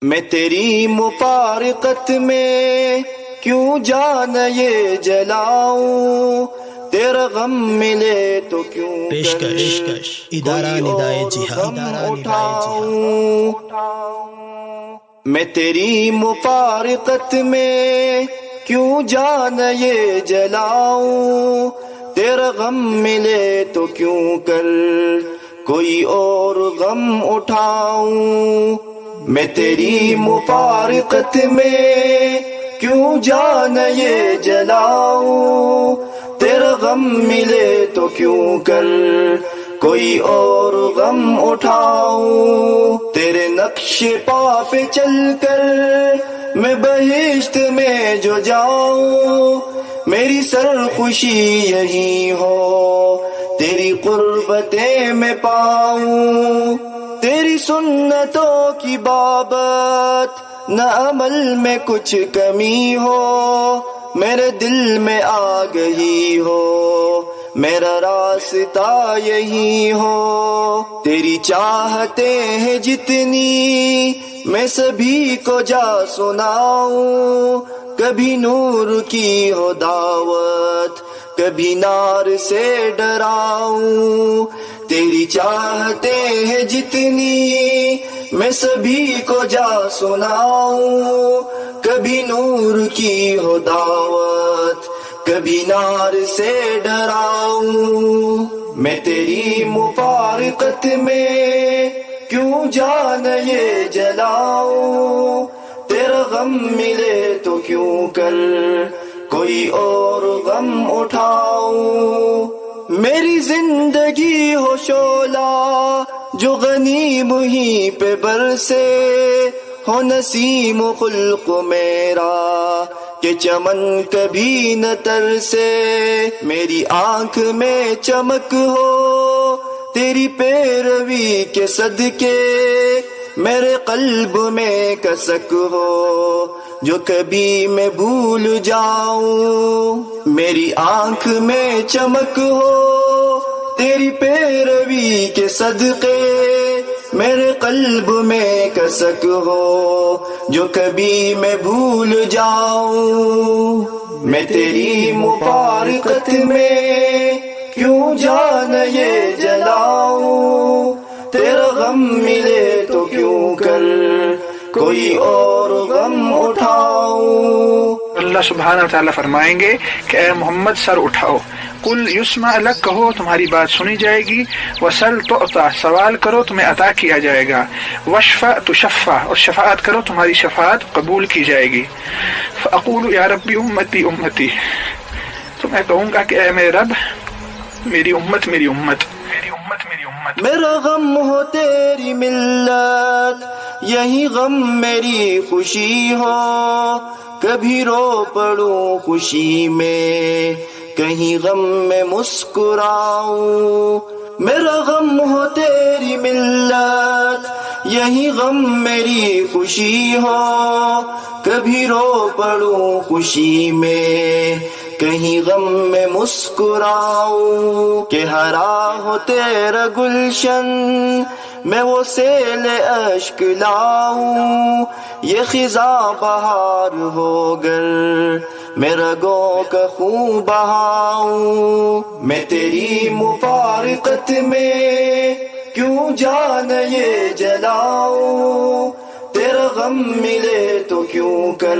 میں تیری مفارقت میں کیوں جان یہ جلاؤں، تیرا غم ملے تو کیوں پیشکش ادارہ ندائے جہاد اٹھاؤں۔ میں تیری مفارقت میں کیوں جان یہ جلاؤں، تیرا غم ملے تو کیوں کر کوئی اور غم اٹھاؤں۔ میں تیری مفارقت میں کیوں جان یہ جلاؤں، تیرا غم ملے تو کیوں کر کوئی اور غم اٹھاؤں۔ تیرے نقش پا پہ چل کر میں بہشت میں جو جاؤں، میری سرخوشی یہی ہو تیری قربتیں میں پاؤں۔ تیری سنتوں کی بابت نہ عمل میں کچھ کمی ہو، میرے دل میں آ گئی ہو میرا راستہ یہی ہو۔ تیری چاہتیں ہیں جتنی میں سبھی کو جا سناؤں، کبھی نور کی ہو دعوت کبھی نار سے ڈراؤں۔ تیری چاہتیں ہیں جتنی میں سبھی کو جا سناؤں، کبھی نور کی ہو دعوت کبھی نار سے ڈراؤں۔ میں تیری مفارقت میں کیوں جان یہ جلاؤں، تیرا غم ملے تو کیوں کر کوئی اور غم اٹھاؤں۔ میری زندگی ہو شعلہ جو غنیم ہی پہ برسے، ہو نسیم و خلق میرا کہ چمن کبھی نہ ترسے۔ میری آنکھ میں چمک ہو تیری پیروی کے صدقے، میرے قلب میں کسک ہو جو کبھی میں بھول جاؤں۔ میری آنکھ میں چمک ہو تیری پیروی کے صدقے، میرے قلب میں کسک ہو جو کبھی میں بھول جاؤں۔ میں تیری مفارقت میں کیوں جان یہ جلاؤں، تیرا غم ملے تو کیوں کر کوئی اور غم اٹھاؤں۔ اللہ سبحانہ و تعالیٰ فرمائیں گے کہ اے محمد سر اٹھاؤ، قل یسمع لک، کہو تمہاری بات سنی جائے گی، وسل تعطیٰ، سوال کرو تمہیں عطا کیا جائے گا، واشفع تشفع، اور شفاعت کرو تمہاری شفاعت قبول کی جائے گی۔ فاقول یا ربی امتی امتی، تو میں کہوں گا کہ اے میرے رب میری امت میری امت میری امت میری امت۔ میرا غم ہو تیری ملت، یہی غم میری خوشی ہو، کبھی رو پڑوں خوشی میں کہیں غم میں مسکراؤں۔ میرا غم ہو تیری ملت، یہی غم میری خوشی ہو، کبھی رو پڑوں خوشی میں کہیں غم میں مسکراؤں۔ کہ ہرا ہو تیرا گلشن میں وہ سیل اشک لاؤں، یہ خزاں بہار ہو گر میں رگوں کا خون بہاؤں۔ میں تیری مفارقت میں کیوں جان یہ جلاؤں، تیرا غم ملے تو کیوں کر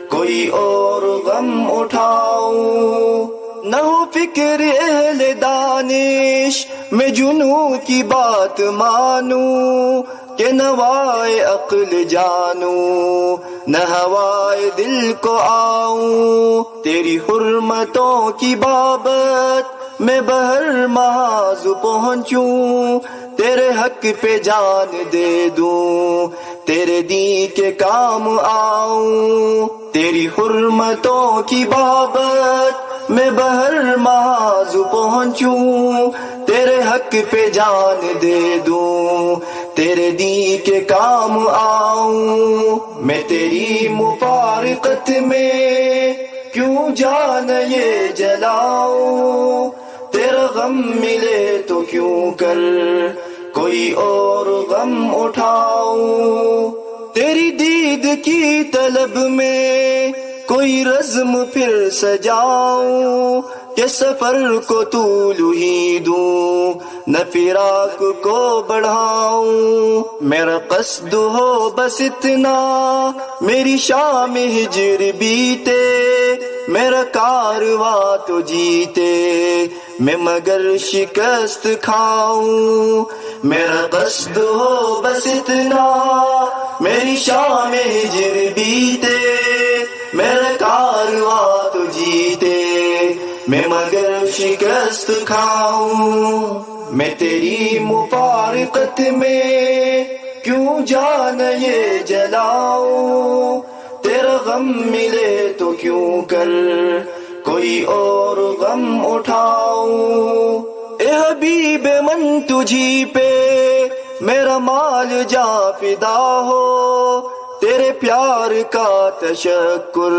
کوئی اور غم اٹھاؤں۔ نہ ہو فکر اہل دانش میں جنوں کی بات مانوں، کہ نوائے عقل جانوں نہ ہوائے دل کو آؤں۔ تیری حرمتوں کی بابت میں بہر محاذ پہنچوں، تیرے حق پہ جان دے دوں تیرے دین کے کام آؤں۔ تیری حرمتوں کی بابت میں بہر محاذ پہنچوں، تیرے حق پہ جان دے دوں تیرے دین کے کام آؤں۔ میں تیری مفارقت میں کیوں جان یہ جلاؤں، تیرا غم ملے تو کیوں کر کوئی اور غم اٹھاؤں۔ تیری دید کی طلب میں کوئی رزم پھر سجاؤں کہ سفر کو طول ہی دوں نہ فراق کو بڑھاؤں. میرا قصد ہو بس اتنا میری شام ہجر بیتے میرا کارواں تو جیتے میں مگر شکست کھاؤں. میرا قصد ہو بس اتنا میری شام ہجر بیتے میرا کارواں تو جیتے میں مگر شکست کھاؤں. میں تیری مفارقت میں کیوں جان یہ جلاؤں تیرا غم ملے تو کیوں کر کوئی اور غم اٹھاؤں. اے حبیب من تجھی پہ میرا مال جا فدا ہو تیرے پیار کا تشکر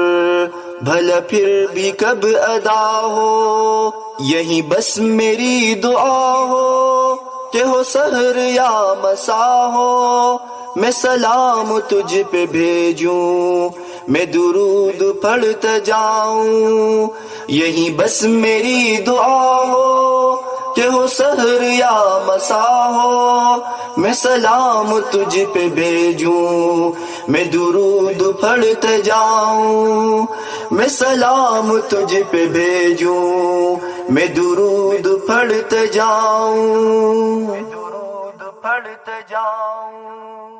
بھلا پھر بھی کب ادا ہو. یہی بس میری دعا ہو کہ ہو سحر یا مسا ہو میں سلام تجھ پہ بھیجوں میں درود پڑھتا جاؤں. یہی بس میری دعا ہو کہ ہو سحر یا مسا ہو میں سلام تجھ پہ بھیجوں میں درود پڑھتا جاؤں. میں سلام تجھ پہ بھیجوں میں درود پڑھتا جاؤں. میں درود پڑھتا جاؤں.